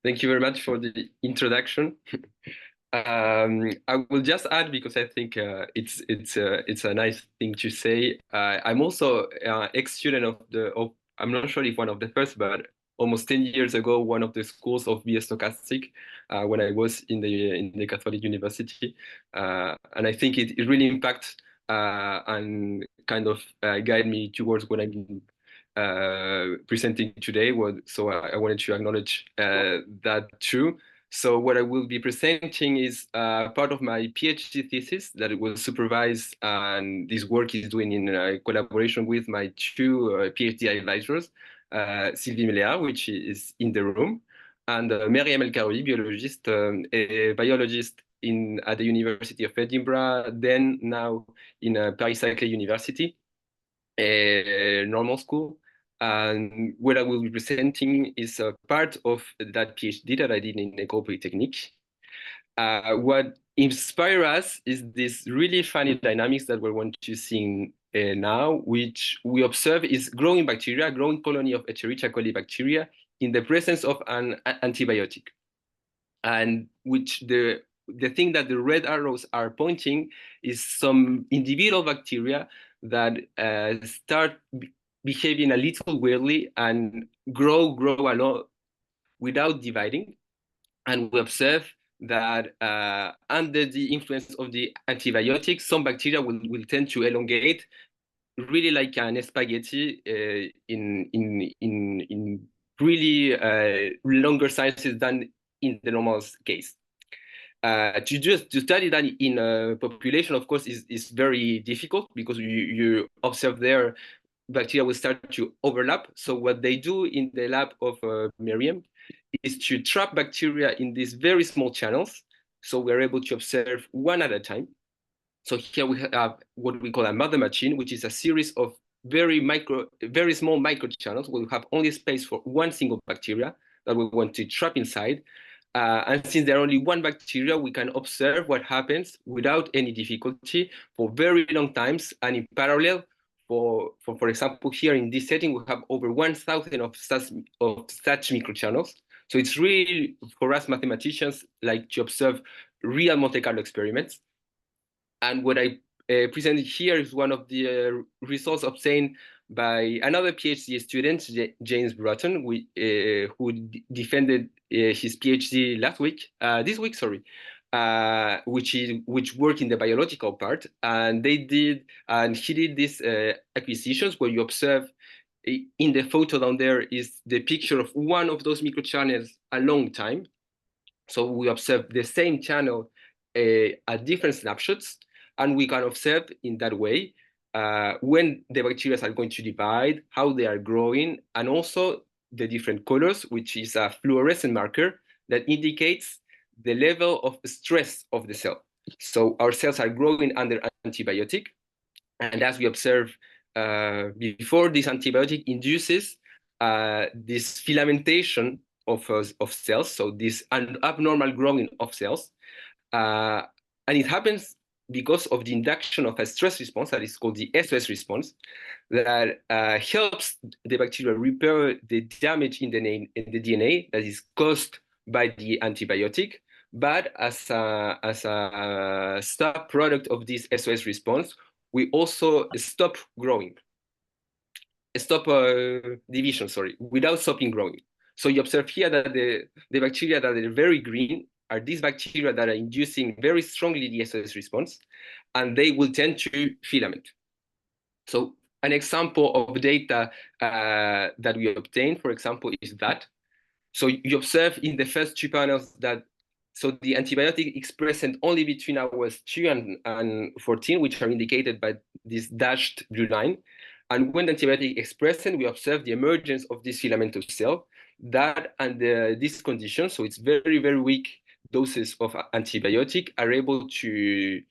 Thank you very much for the introduction. I will just add because I think it's a nice thing to say. I'm also ex-student of I'm not sure if one of the first, but almost 10 years ago, one of the schools of Biostochastic when I was in the Catholic University, and I think it really impacts and kind of guide me towards what I'm presenting today. So I wanted to acknowledge that too. So what I will be presenting is part of my PhD thesis that was supervised, and this work is doing in collaboration with my two PhD advisors, Sylvie Méléard, which is in the room, and Myriam El Karoui, biologist, a biologist at the University of Edinburgh, then now in Paris-Saclay University, a normal school. And what I will be presenting is a part of that PhD that I did in École Polytechnique. What inspires us is this really funny dynamics that we want to see now, which we observe is growing bacteria, growing colony of Escherichia coli bacteria in the presence of an antibiotic. And which the thing that the red arrows are pointing is some individual bacteria that start behaving a little weirdly and grow a lot without dividing. And we observe that under the influence of the antibiotics, some bacteria will tend to elongate, really like an spaghetti in really longer sizes than in the normal case. To study that in a population, of course, is very difficult because you observe there bacteria will start to overlap. So what they do in the lab of Myriam is to trap bacteria in these very small channels. So we're able to observe one at a time. So here we have what we call a mother machine, which is a series of very small micro channels where we have only space for one single bacteria that we want to trap inside. And since there are only one bacteria, we can observe what happens without any difficulty for very long times. And in parallel, for example, here in this setting, we have over 1,000 of such microchannels. So it's really, for us mathematicians, like to observe real Monte Carlo experiments. And what I presented here is one of the results obtained by another PhD student, James Broughton, who defended his PhD this week, which worked in the biological part. And he did these acquisitions where you observe in the photo down there is the picture of one of those microchannels a long time. So we observe the same channel at different snapshots, and we can observe in that way when the bacteria are going to divide, how they are growing, and also the different colors, which is a fluorescent marker that indicates the level of stress of the cell. So our cells are growing under antibiotic, and as we observe before, this antibiotic induces this filamentation of cells, so this abnormal growing of cells. And it happens because of the induction of a stress response that is called the SOS response that helps the bacteria repair the damage in the DNA that is caused by the antibiotic. But as a stop product of this SOS response, we also stop division, without stopping growing. So you observe here that the bacteria that are very green are these bacteria that are inducing very strongly the SOS response, and they will tend to filament. So an example of data that we obtained, for example, is that. So you observe in the first two panels that so the antibiotic is present only between hours 2 and 14, which are indicated by this dashed blue line. And when the antibiotic is present, we observe the emergence of this filamentous cell that under these conditions, so it's very, very weak doses of antibiotic, are able to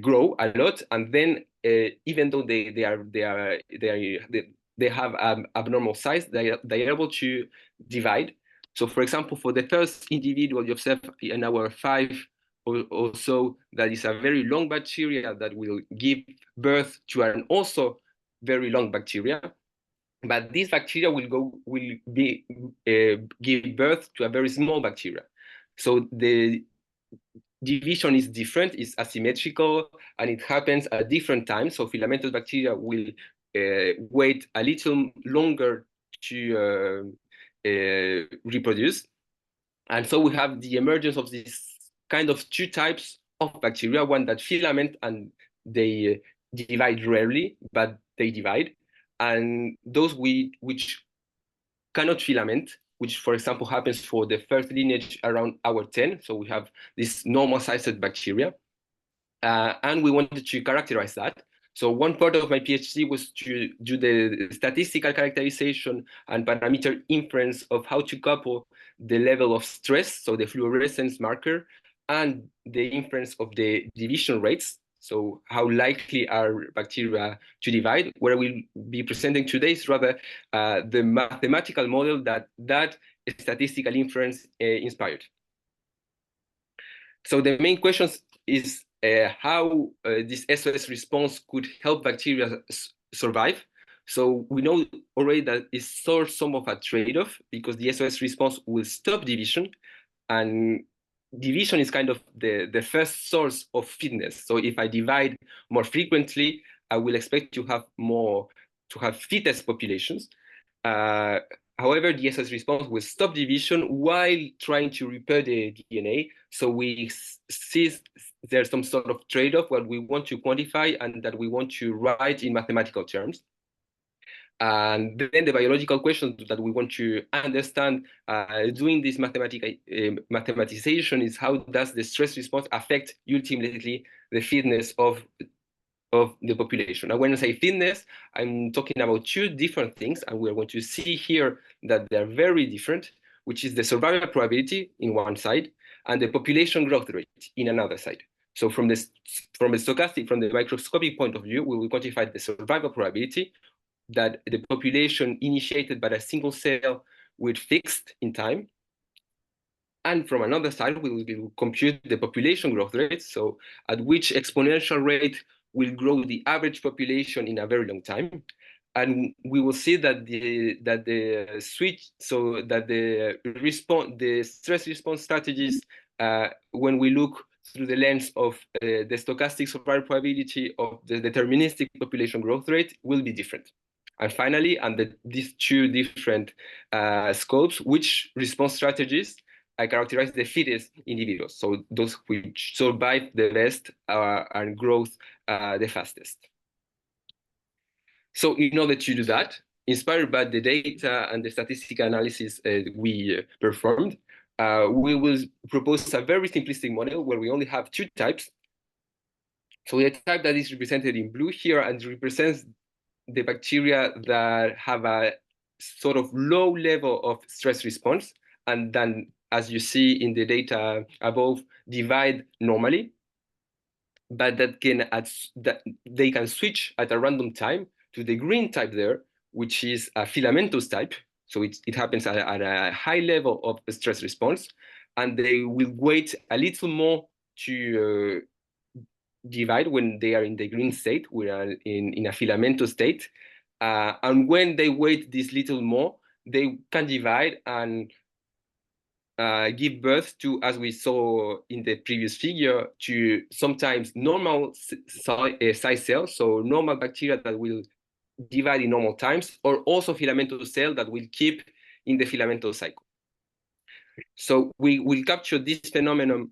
grow a lot. And then even though they have abnormal size, they are able to divide. So for example, for the first individual you observe in hour 5 or so, that is a very long bacteria that will give birth to an also very long bacteria. But this bacteria will give birth to a very small bacteria. So the division is different, is asymmetrical, and it happens at different times. So filamentous bacteria will wait a little longer to reproduce. And so we have the emergence of this kind of two types of bacteria, one that filament and they divide rarely, but they divide. And those which cannot filament, which, for example, happens for the first lineage around hour 10. So we have this normal sized bacteria. And we wanted to characterize that. So one part of my PhD was to do the statistical characterization and parameter inference of how to couple the level of stress, so the fluorescence marker, and the inference of the division rates. So how likely are bacteria to divide? What I will be presenting today is rather the mathematical model that statistical inference inspired. So the main question is how this SOS response could help bacteria survive. So we know already that it's sort of a trade-off because the SOS response will stop division, and division is kind of the first source of fitness. So if I divide more frequently, I will expect to have fittest populations. Uh, However, the SS response will stop division while trying to repair the DNA. So we see there's some sort of trade-off what we want to quantify and that we want to write in mathematical terms. And then the biological questions that we want to understand doing this mathematization is how does the stress response affect ultimately the fitness of the population. And when I say fitness, I'm talking about two different things, and we're going to see here that they're very different, which is the survival probability in one side and the population growth rate in another side. So from the stochastic, from the microscopic point of view, we will quantify the survival probability that the population initiated by a single cell will fixed in time. And from another side, we will compute the population growth rate, so at which exponential rate will grow the average population in a very long time. And we will see that the switch, so that the stress response strategies, when we look through the lens of the stochastic survival probability of the deterministic population growth rate, will be different. And finally, under these two different scopes, which response strategies characterize the fittest individuals, so those which survive the best and grow the fastest. So in order to do that, inspired by the data and the statistical analysis we performed, we will propose a very simplistic model where we only have two types. So the type that is represented in blue here and represents the bacteria that have a sort of low level of stress response, and then, as you see in the data above, divide normally, but that they can switch at a random time to the green type there, which is a filamentous type. So it happens at a high level of stress response, and they will wait a little more to divide when they are in the green state, we are in a filamentous state. And when they wait this little more, they can divide and give birth to, as we saw in the previous figure, to sometimes normal size cells, so normal bacteria that will divide in normal times, or also filamentous cell that will keep in the filamentous cycle. So we will capture this phenomenon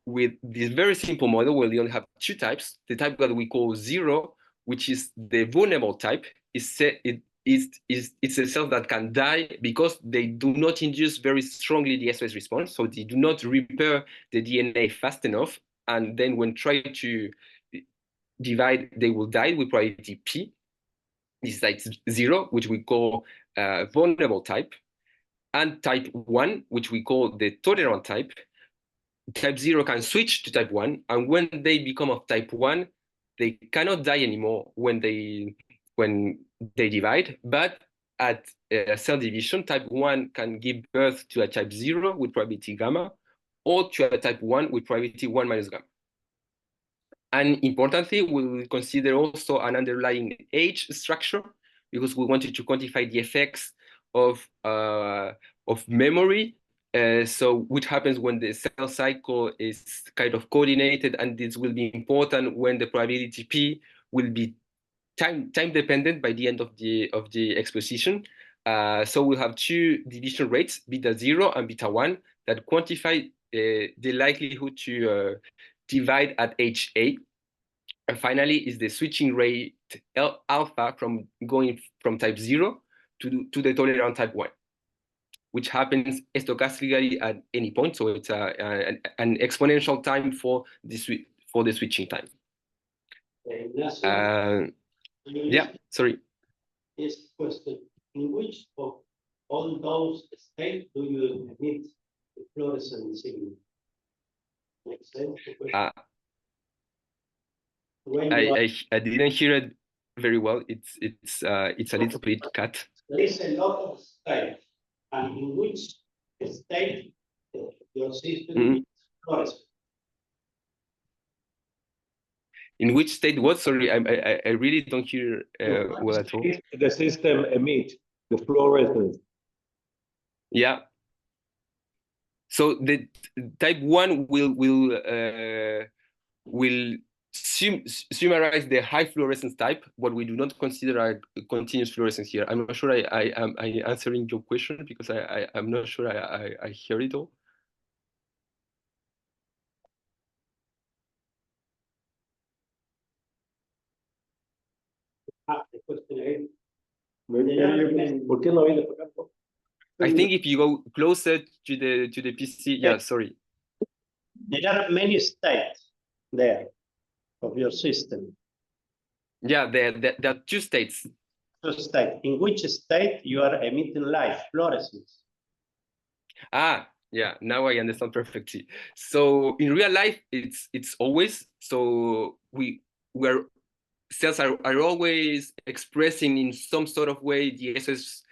with this very simple model where we only have two types. The type that we call zero, which is the vulnerable type, it's a cell that can die because they do not induce very strongly the SOS response, so they do not repair the DNA fast enough, and then when try to divide, they will die with probability P. This is like zero, which we call vulnerable type, and type 1, which we call the tolerant type. Type 0 can switch to type 1, and when they become of type 1, they cannot die anymore when they divide, but at cell division, type 1 can give birth to a type 0 with probability gamma, or to a type 1 with probability 1 minus gamma. And importantly, we will consider also an underlying age structure, because we wanted to quantify the effects of memory. So which happens when the cell cycle is kind of coordinated, and this will be important when the probability P will be time dependent by the end of the exposition. So we'll have two division rates, beta 0 and beta 1, that quantify the likelihood to divide at age 8. And finally is the switching rate alpha from going from type 0 to the tolerant type 1, which happens stochastically at any point. So it's an exponential time for the switching time. Yeah, sorry. This question: in which of all those states do you emit the fluorescent signal? Makes sense? I didn't hear it very well. It's a little bit cut. There is a lot of states, and in which state your system is fluorescent? In which state what? Sorry, I really don't hear well at all. The system emit the fluorescence. Yeah. So the type 1 will summarize the high fluorescence type, what we do not consider a continuous fluorescence here. I'm not sure I am answering your question, because I'm not sure I hear it all. I think if you go closer to the PC, yeah, sorry. There are many states there of your system. Yeah, there are two states. Two states. In which state you are emitting light fluorescence? Yeah, now I understand perfectly. So in real life, it's always, so cells are always expressing in some sort of way the SS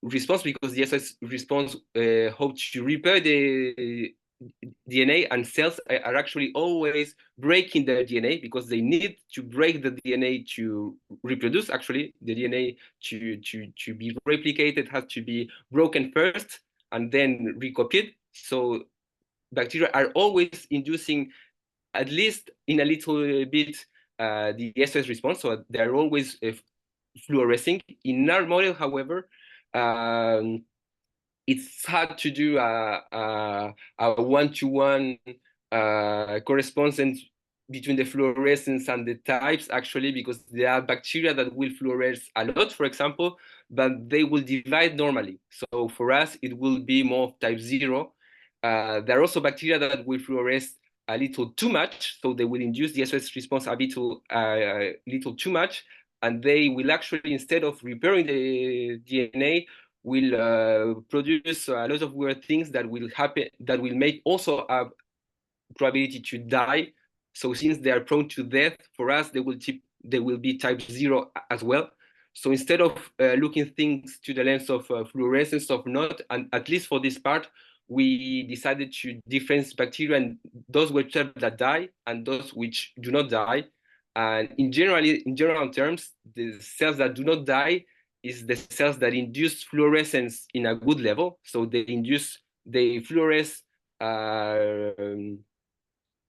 response, because the SS response hopes to repair the DNA, and cells are actually always breaking their DNA, because they need to break the DNA to reproduce. Actually, the DNA to be replicated has to be broken first and then recopied. So bacteria are always inducing, at least in a little bit, the SS response. So they're always fluorescing. In our model, however, it's hard to do a one-to-one correspondence between the fluorescence and the types, actually, because there are bacteria that will fluoresce a lot, for example, but they will divide normally. So for us, it will be more type 0. There are also bacteria that will fluoresce a little too much, so they will induce the SOS response a little too much, and they will actually, instead of repairing the DNA, will produce a lot of weird things that will happen, that will make also a probability to die. So since they are prone to death, for us, they will be type 0 as well. So instead of looking things to the lens of fluorescence of not, and at least for this part, we decided to differentiate bacteria, and those cells that die and those which do not die. And in general terms, the cells that do not die is the cells that induce fluorescence in a good level. So they fluoresce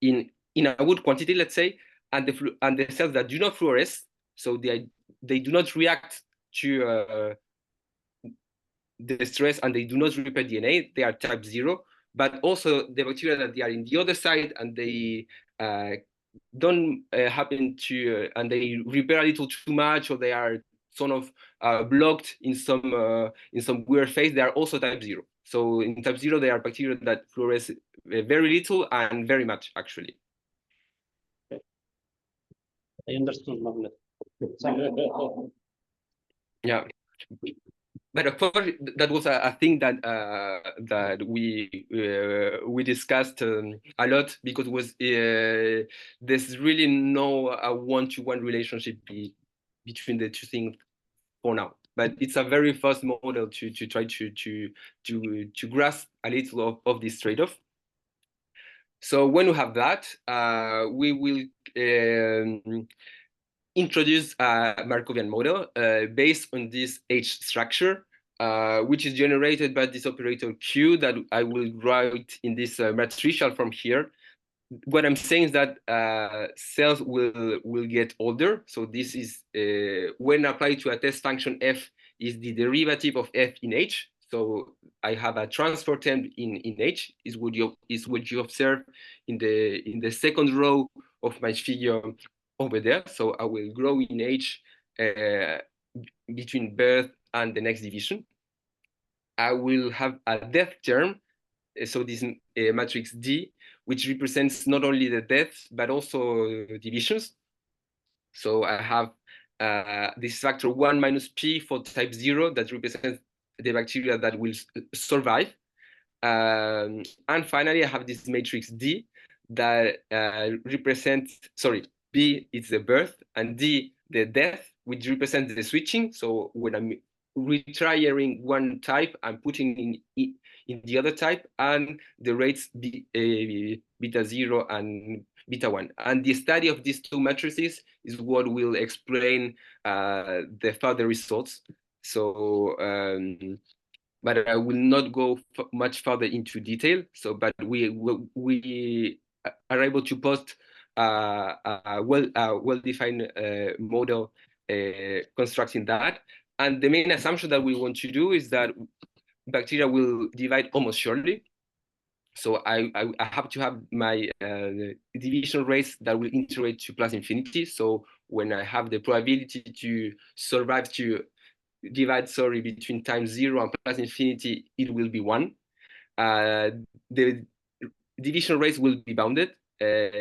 in a good quantity, let's say, and the cells that do not fluoresce, so they do not react to the stress, and they do not repair DNA, they are type 0. But also the bacteria that they are in the other side, and they don't happen to, and they repair a little too much, or they are sort of blocked in some weird phase, they are also type 0. So in type 0, there are bacteria that fluoresce very little and very much, actually. I understood, Magnet. Yeah. But of course, that was a thing that we discussed a lot, because there's really no one-to-one relationship between the two things for now. But it's a very fast model to try to grasp a little of this trade-off. So when we have that, we will introduced a Markovian model based on this H structure, which is generated by this operator Q that I will write in this matricial from here. What I'm saying is that cells will get older. So this is when applied to a test function f is the derivative of f in H. So I have a transfer term in H is what you observe in the second row of my figure over there. So I will grow in H between birth and the next division. I will have a death term, so this matrix D, which represents not only the deaths but also divisions. So I have this factor 1 minus P for type 0 that represents the bacteria that will survive. And finally, I have this matrix D that represents, sorry, B is the birth and D the death, which represents the switching. So when I'm retiring one type, I'm putting in the other type, and the rates beta 0 and beta 1. And the study of these two matrices is what will explain the further results. So but I will not go much further into detail. So, but we are able to post a well-defined model constructing that. And the main assumption that we want to do is that bacteria will divide almost surely. So I have to have my division rates that will iterate to plus infinity. So when I have the probability to survive to divide, sorry, between times 0 and plus infinity, it will be 1. The division rates will be bounded,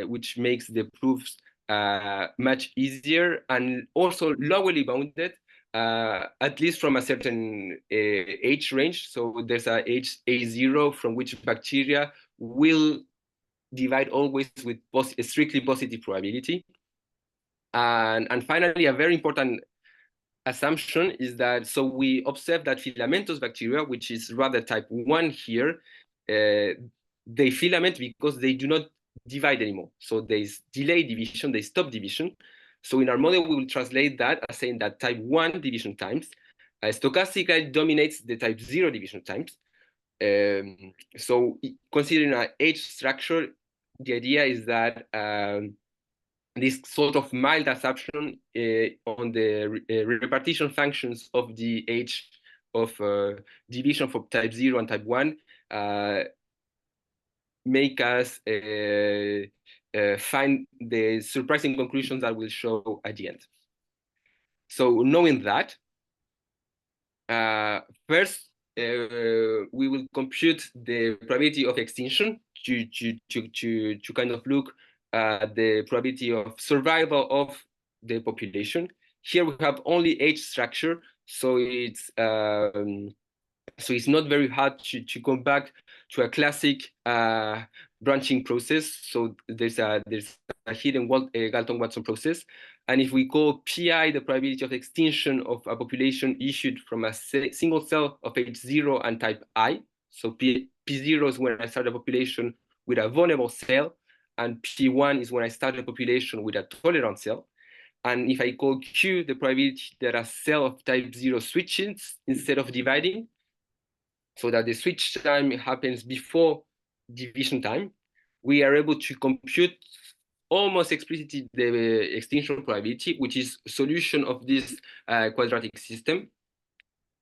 which makes the proofs much easier and also lowly bounded, at least from a certain age range. So there's a age A0 from which bacteria will divide always with strictly positive probability. And finally, a very important assumption is that, so we observe that filamentous bacteria, which is rather type 1 here, they filament because they do not divide anymore. So there's delay division, they stop division. So in our model, we will translate that as saying that type 1 division times stochastically dominates the type 0 division times. So considering an H structure, the idea is that this sort of mild assumption on the repartition functions of the H of division for type 0 and type 1 make us find the surprising conclusions that we'll show at the end. So knowing that, first, we will compute the probability of extinction to kind of look at the probability of survival of the population. Here we have only H structure, so it's not very hard to come back to a classic branching process. So there's a hidden Galton-Watson process. And if we call PI the probability of extinction of a population issued from a single cell of H0 and type I, so P0 is when I start a population with a vulnerable cell, and P1 is when I start a population with a tolerant cell. And if I call Q the probability that a cell of type 0 switches instead of dividing, so that the switch time happens before division time, we are able to compute almost explicitly the extinction probability, which is solution of this quadratic system.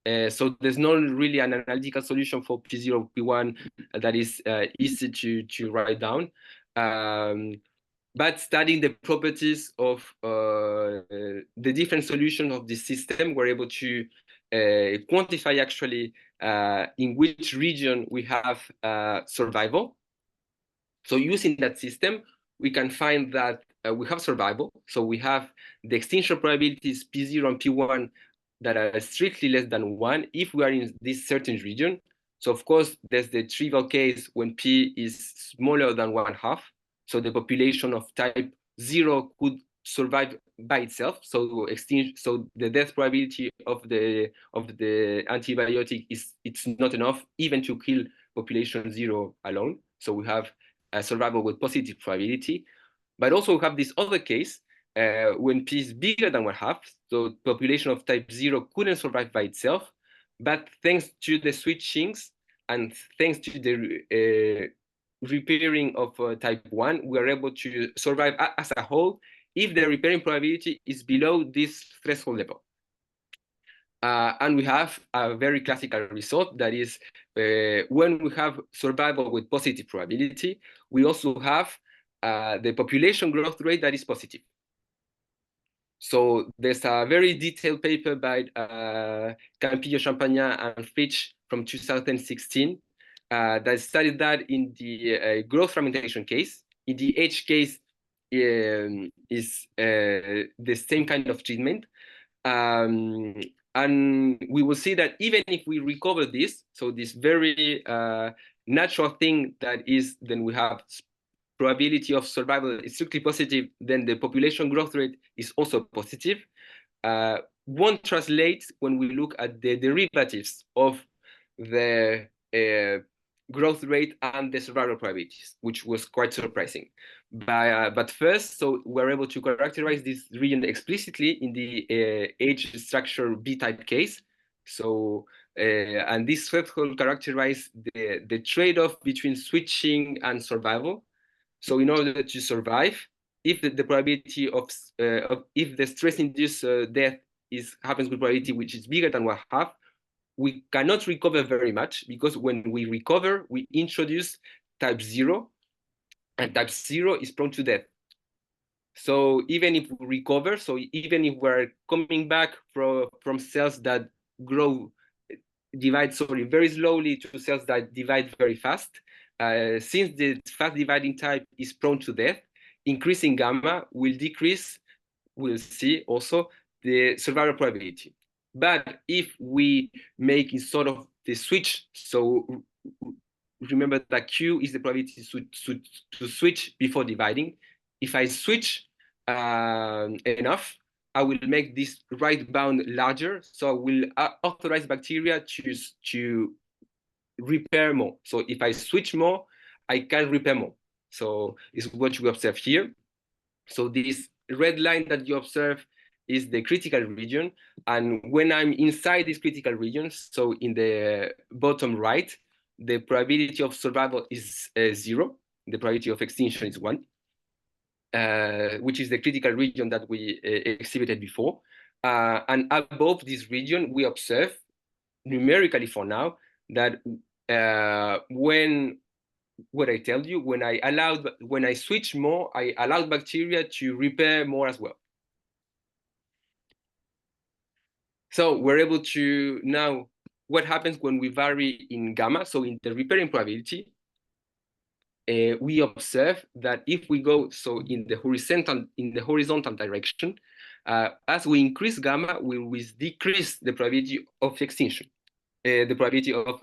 So there's not really an analytical solution for P0, P1 that is easy to write down. But studying the properties of the different solutions of this system, we're able to quantify actually in which region we have survival. So using that system, we can find that we have survival. So we have the extinction probabilities P0 and P1 that are strictly less than 1 if we are in this certain region. So of course, there's the trivial case when P is smaller than 1/2. So the population of type 0 could survive by itself. So the death probability of the antibiotic it's not enough even to kill population 0 alone. So we have a survival with positive probability. But also we have this other case when P is bigger than 1/2, so population of type 0 couldn't survive by itself, but thanks to the switchings and thanks to the repairing of type 1, we are able to survive as a whole if the repairing probability is below this threshold level. And we have a very classical result that is when we have survival with positive probability, we also have the population growth rate that is positive. So there's a very detailed paper by Campillo, Champagnat, and Fitch from 2016 that studied that in the growth fragmentation case. In the H case, is the same kind of treatment. And we will see that even if we recover this, so this very natural thing that is, then we have probability of survival is strictly positive, then the population growth rate is also positive. Won't translate when we look at the derivatives of the growth rate and the survival probabilities, which was quite surprising. But first, so we're able to characterize this region explicitly in the age structure B-type case. So, and this threshold characterize the trade-off between switching and survival. So in order to survive, if the probability of if the stress-induced death happens with probability which is bigger than 1/2, we cannot recover very much, because when we recover, we introduce type 0, and type 0 is prone to death. So even if we recover, so even if we're coming back from cells that divide very slowly to cells that divide very fast, since the fast dividing type is prone to death, increasing gamma will decrease, we'll see also, the survival probability. But if we make sort of the switch, so remember that Q is the probability to switch before dividing. If I switch enough, I will make this right bound larger, so I will authorize bacteria to repair more. So if I switch more, I can repair more. So it's what you observe here. So this red line that you observe is the critical region. And when I'm inside this critical region, so in the bottom right, the probability of survival is 0. The probability of extinction is 1, which is the critical region that we exhibited before. And above this region, we observe numerically for now that when what I tell you, when I switch more, I allowed bacteria to repair more as well. So we're able to now, what happens when we vary in gamma? So in the repairing probability, we observe that if we go in the horizontal direction, as we increase gamma, we decrease the probability of extinction. The probability of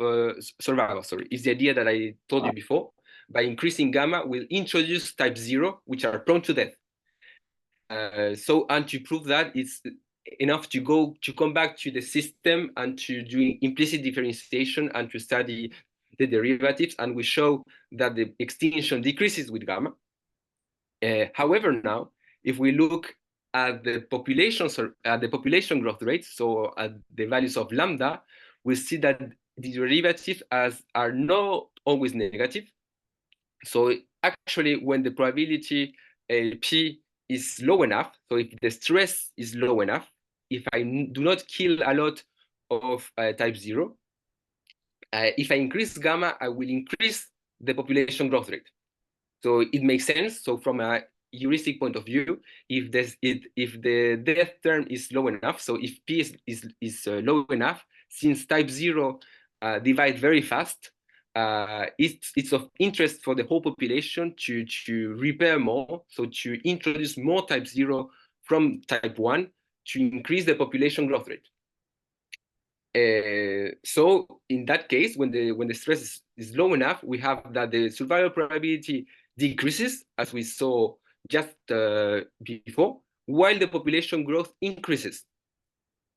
survival, is the idea that I told you before. By increasing gamma, we'll introduce type 0, which are prone to death. And to prove that, it's enough to come back to the system and to do implicit differentiation and to study the derivatives, and we show that the extinction decreases with gamma. However, now, if we look at the population growth rate, so at the values of lambda, we see that the derivatives are not always negative. So actually, when the probability P is low enough, so if the stress is low enough, if I do not kill a lot of type 0, if I increase gamma, I will increase the population growth rate. So it makes sense. So from a heuristic point of view, if the death term is low enough, so if P is low enough, since type 0 divides very fast, it's of interest for the whole population to repair more, so to introduce more type 0 from type 1 to increase the population growth rate. So in that case, when the stress is low enough, we have that the survival probability decreases, as we saw just before, while the population growth increases.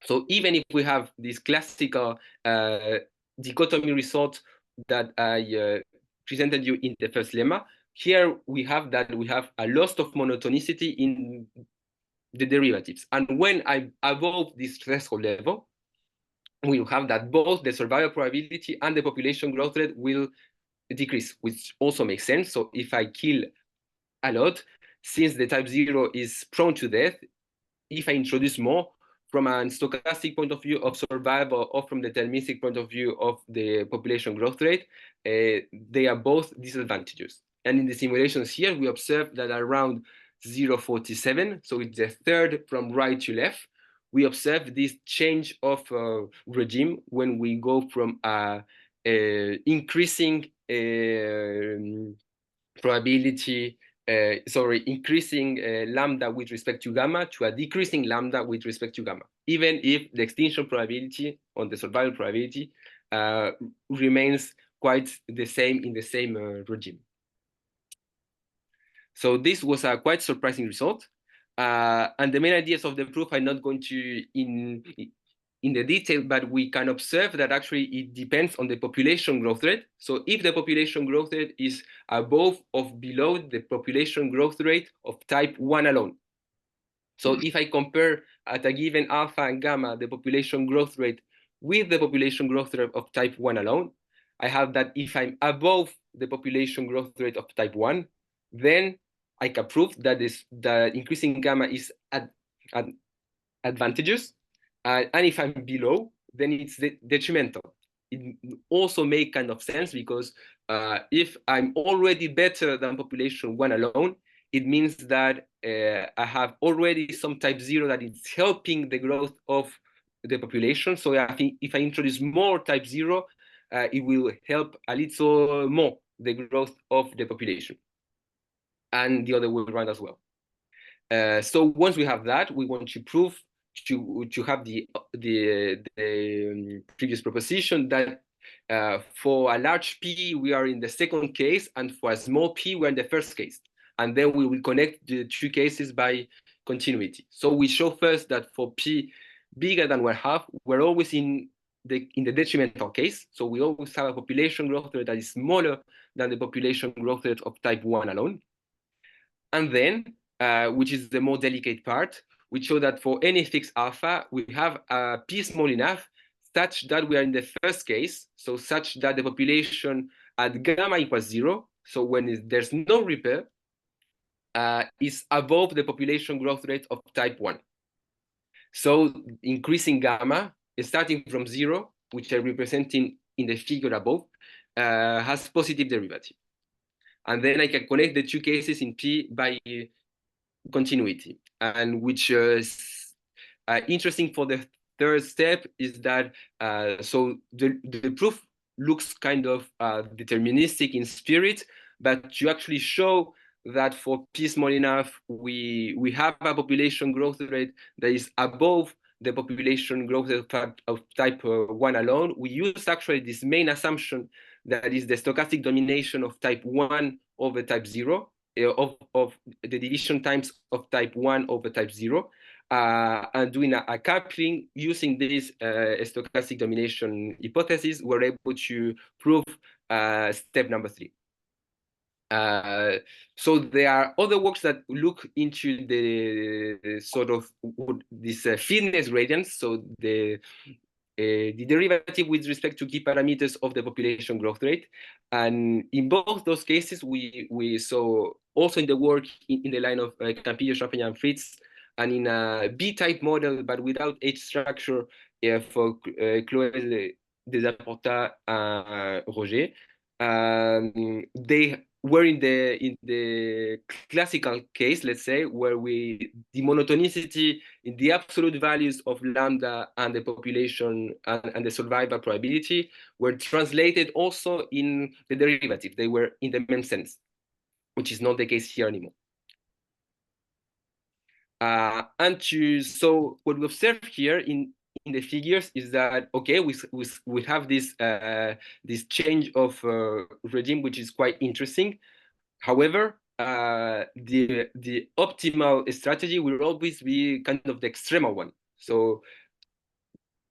So even if we have this classical dichotomy result that I presented you in the first lemma, here we have a loss of monotonicity in the derivatives. And when I'm above this threshold level, we'll have that both the survival probability and the population growth rate will decrease, which also makes sense. So if I kill a lot, since the type 0 is prone to death, if I introduce more from a stochastic point of view of survival or from the deterministic point of view of the population growth rate, they are both disadvantages. And in the simulations here, we observe that around 0.47, so it's the third from right to left, we observe this change of regime when we go from increasing probability, increasing lambda with respect to gamma to a decreasing lambda with respect to gamma, even if the extinction probability on the survival probability remains quite the same in the same regime. So this was a quite surprising result. And the main ideas of the proof I'm not going to in the detail, but we can observe that actually it depends on the population growth rate. So if the population growth rate is above or below the population growth rate of type 1 alone. So if I compare at a given alpha and gamma the population growth rate with the population growth rate of type 1 alone, I have that if I'm above the population growth rate of type 1, then I can prove that the increasing gamma is advantageous. And if I'm below, then it's detrimental. It also makes kind of sense because if I'm already better than population 1 alone, it means that I have already some type 0 that is helping the growth of the population. So I think if I introduce more type 0, it will help a little more the growth of the population. And the other way around as well. So once we have that, we want to prove to have the previous proposition that for a large P, we are in the second case, and for a small P, we're in the first case. And then we will connect the two cases by continuity. So we show first that for P bigger than 1/2, we're always in the detrimental case. So we always have a population growth rate that is smaller than the population growth rate of type 1 alone. And then, which is the more delicate part, we show that for any fixed alpha, we have a P small enough such that we are in the first case, so such that the population at gamma equals 0, so when there's no repair, is above the population growth rate of type 1. So increasing gamma, starting from 0, which I represent in the figure above, has positive derivative. And then I can connect the two cases in P by continuity. And which is interesting for the third step is that, so the proof looks kind of deterministic in spirit, but you actually show that for P small enough, we have a population growth rate that is above the population growth of type 1 alone. We use actually this main assumption that is the stochastic domination of type 1 over type 0, of the division times of type 1 over type 0, and doing a coupling using this stochastic domination hypothesis, we're able to prove step number 3. So there are other works that look into the sort of this fitness gradients, so the derivative with respect to key parameters of the population growth rate. And in both those cases, we saw also in the work in the line of Campillo, Champagnat, and Fritz, and in a B-type model, but without H structure for Chloé Desaporta and Roger. They were in the classical case, let's say, where the monotonicity in the absolute values of lambda and the population and the survival probability were translated also in the derivative. They were in the main sense, which is not the case here anymore. So what we observe here in the figures is that, okay, we have this this change of regime, which is quite interesting. However, the optimal strategy will always be kind of the extremal one. So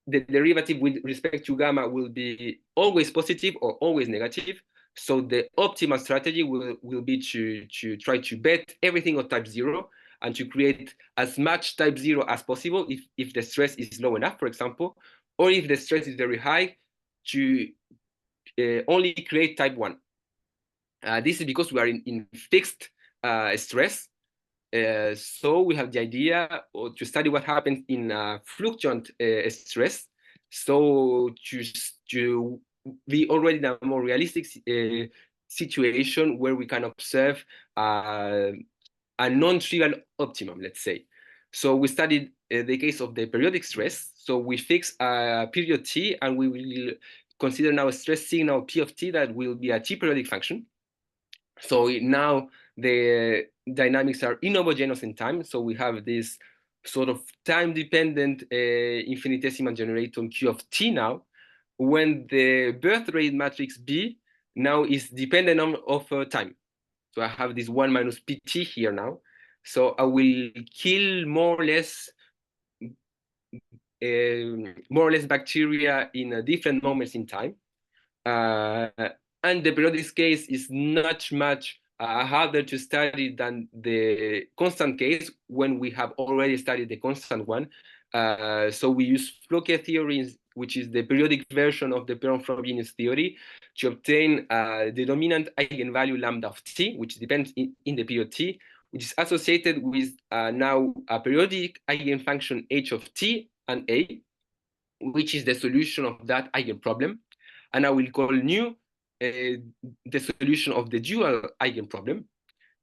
the derivative with respect to gamma will be always positive or always negative. So the optimal strategy will be to try to bet everything on type 0 and to create as much type 0 as possible if the stress is low enough, for example, or if the stress is very high, to only create type 1. This is because we are in fixed stress. So we have the idea to study what happens in fluctuant stress. So to be already in a more realistic situation where we can observe a non-trivial optimum, let's say. So we studied the case of the periodic stress. So we fix a period t, and we will consider now a stress signal p of t that will be a t-periodic function. So now the dynamics are inhomogeneous in time. So we have this sort of time-dependent infinitesimal generator q of t now, when the birth rate matrix B now is dependent of time. So I have this 1 minus pt here now. So I will kill more or less bacteria in different moments in time. And the periodic case is not much harder to study than the constant case when we have already studied the constant one. So we use Floquet theory, which is the periodic version of the Perron-Frobenius theory, to obtain the dominant eigenvalue lambda of t, which depends in the period t, which is associated with now a periodic eigenfunction h of t and a, which is the solution of that eigenproblem. And I will call nu the solution of the dual eigenproblem.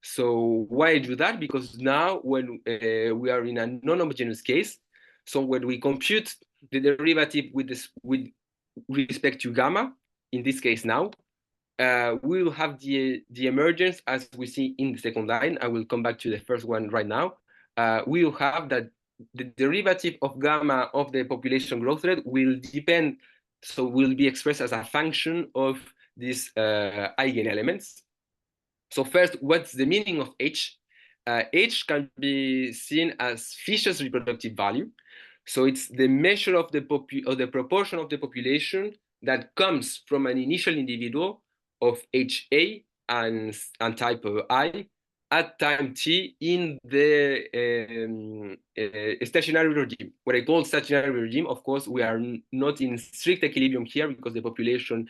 So why I do that? Because now when we are in a non-homogeneous case, so when we compute the derivative with respect to gamma, in this case now, we will have the emergence as we see in the second line. I will come back to the first one right now. We will have that the derivative of gamma of the population growth rate will depend, so will be expressed as a function of these eigenelements. So first, what's the meaning of H? H can be seen as Fisher's reproductive value. So it's the measure of the proportion of the population that comes from an initial individual of HA and type I at time t in the stationary regime. What I call stationary regime, of course, we are not in strict equilibrium here because the population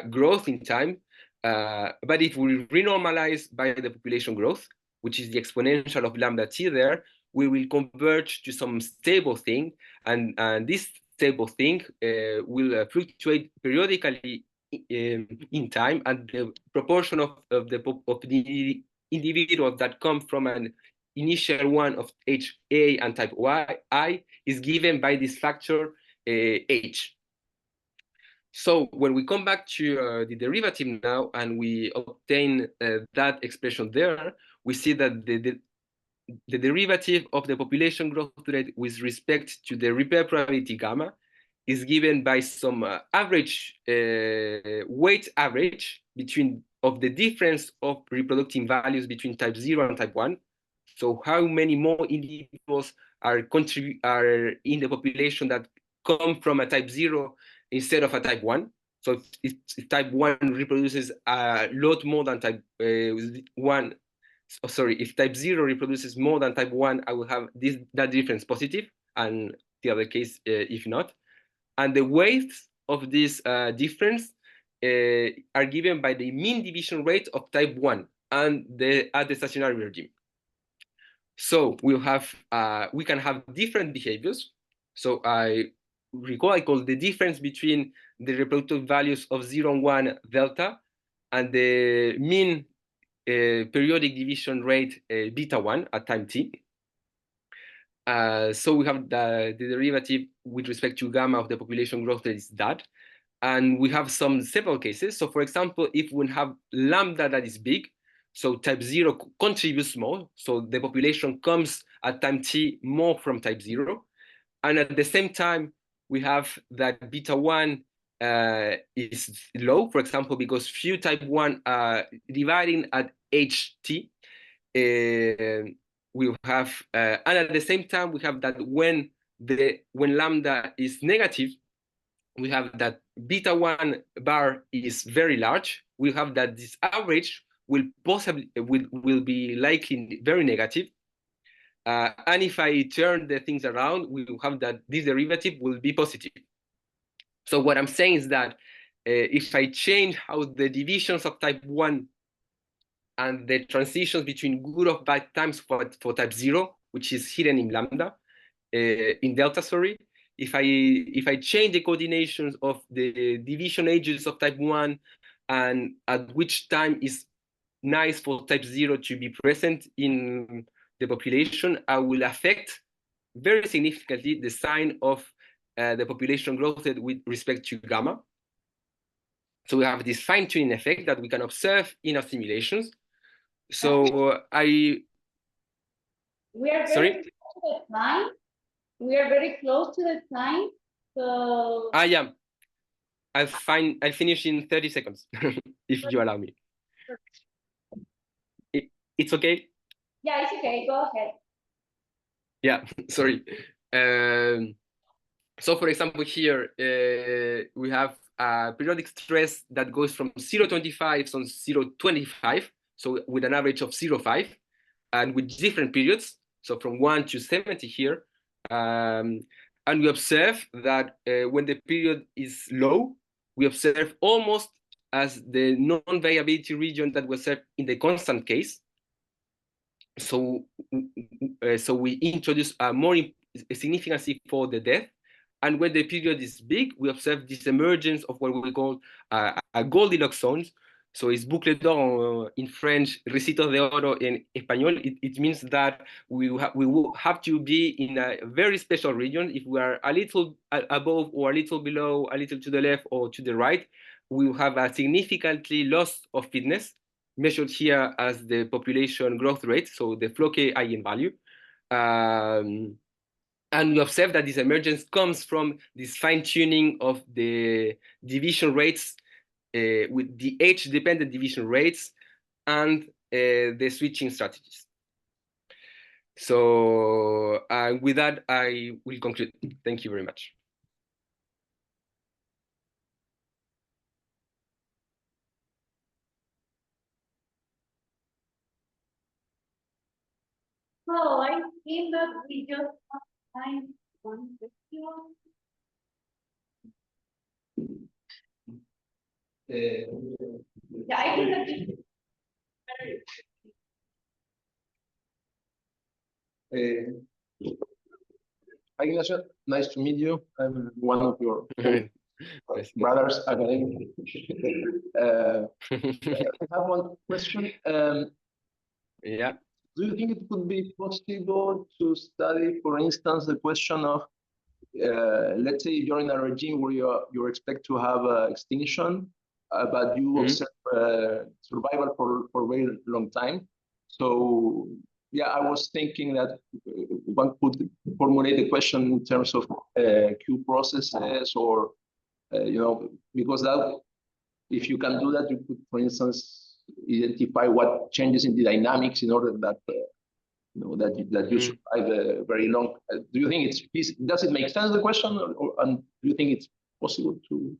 grows in time, but if we renormalize by the population growth, which is the exponential of lambda t there, we will converge to some stable thing, and this stable thing will fluctuate periodically in time, and the proportion of the individuals that come from an initial one of HA and type I is given by this factor H. So when we come back to the derivative now and we obtain that expression there, we see that the derivative of the population growth rate with respect to the repair probability gamma is given by some average weight average of the difference of reproductive values between type 0 and type 1. So how many more individuals are in the population that come from a type 0 instead of a type 1. So if type 1 reproduces a lot more than type 1, if type 0 reproduces more than type 1, I will have that difference positive, and the other case if not. And the weights of this difference are given by the mean division rate of type 1 and at the stationary regime. So we can have different behaviors. So I call the difference between the reproductive values of 0 and 1 delta and the mean periodic division rate beta 1 at time t. So we have the derivative with respect to gamma of the population growth rate is that. And we have several cases. So for example, if we have lambda that is big, so type 0 contributes more. So the population comes at time t more from type 0. And at the same time, we have that beta 1 is low, for example, because few type 1 are dividing at ht. We have, and at the same time, we have that when lambda is negative, we have that beta 1 bar is very large. We have that this average will be likely very negative. And if I turn the things around, we will have that this derivative will be positive. So what I'm saying is that if I change how the divisions of type 1 and the transitions between good or bad times for type 0, which is hidden in lambda, in delta, sorry, if I change the coordinations of the division ages of type 1 and at which time is nice for type 0 to be present in the population, I will affect very significantly the sign of the population growth with respect to gamma. So we have this fine-tuning effect that we can observe in our simulations. So we are very sorry? close to the time. We are very close to the time. So Yeah. I'll finish in 30 seconds, if you allow me. It's okay? yeah, it's okay. Go ahead. Yeah, sorry. So for example, here we have a periodic stress that goes from 0.25 to 0.25, so with an average of 0.5, and with different periods, so from 1 to 70 here. And we observe that when the period is low, we observe almost as the non-variability region that we observe in the constant case. So we introduce a more significancy for the death. And when the period is big, we observe this emergence of what we call a Goldilocks zone. So it's boucle d'or in French, recito de oro in Espanol. It means that we will have to be in a very special region. If we are a little above or a little below, a little to the left or to the right, we will have a significantly loss of fitness, measured here as the population growth rate, so the Floquet eigenvalue. And we observe that this emergence comes from this fine-tuning of the division rates with the age-dependent division rates and the switching strategies. So with that, I will conclude. Thank you very much. So I think that we just have time for one question. Yeah, I think that Hi, Ignacio. Nice to meet you. I'm one of your brothers academic. I have one question. Yeah. Do you think it could be possible to study, for instance, the question of, let's say you're in a regime where you expect to have extinction, but you observe survival for a very long time. So yeah, I was thinking that one could formulate the question in terms of Q processes or, because that, if you can do that, you could, for instance, identify what changes in the dynamics in order that that you survive very long. Do you think does it make sense, the question, and do you think it's possible to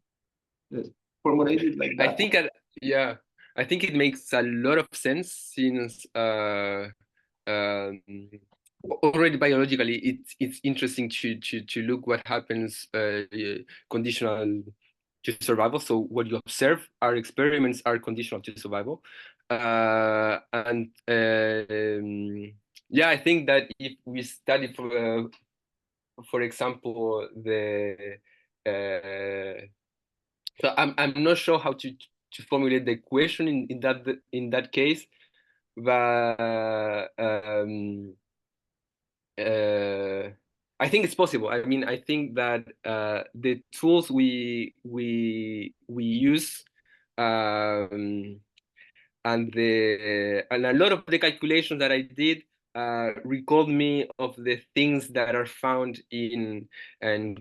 formulate it like that? I think it makes a lot of sense since already biologically it's interesting to look what happens conditional to survival. So what you observe, our experiments are conditional to survival, and yeah, I think that if we study for example the so I'm not sure how to formulate the question in that case, but I think it's possible. I mean, I think that the tools we use and a lot of the calculations that I did recalled me of the things that are found in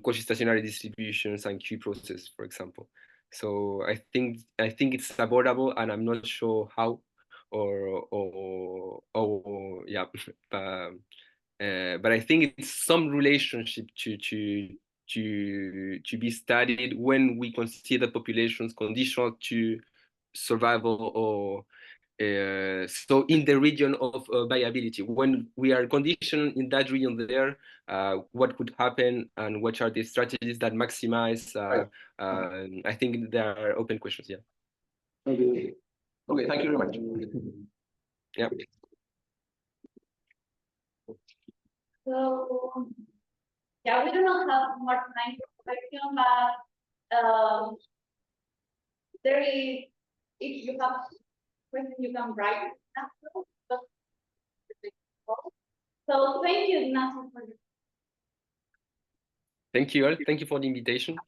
quasi-stationary distributions and Q process, for example. So I think it's abordable, and I'm not sure how or yeah. But I think it's some relationship to be studied when we consider populations conditional to survival or so in the region of viability, when we are conditioned in that region there, what could happen and what are the strategies that maximize? I think there are open questions. Yeah. Okay. Okay. Thank you very much. Yeah. So, yeah, we do not have more time for question, but there is, if you have questions, you can write. So thank you, Ignacio, for Thank you all. Thank you for the invitation.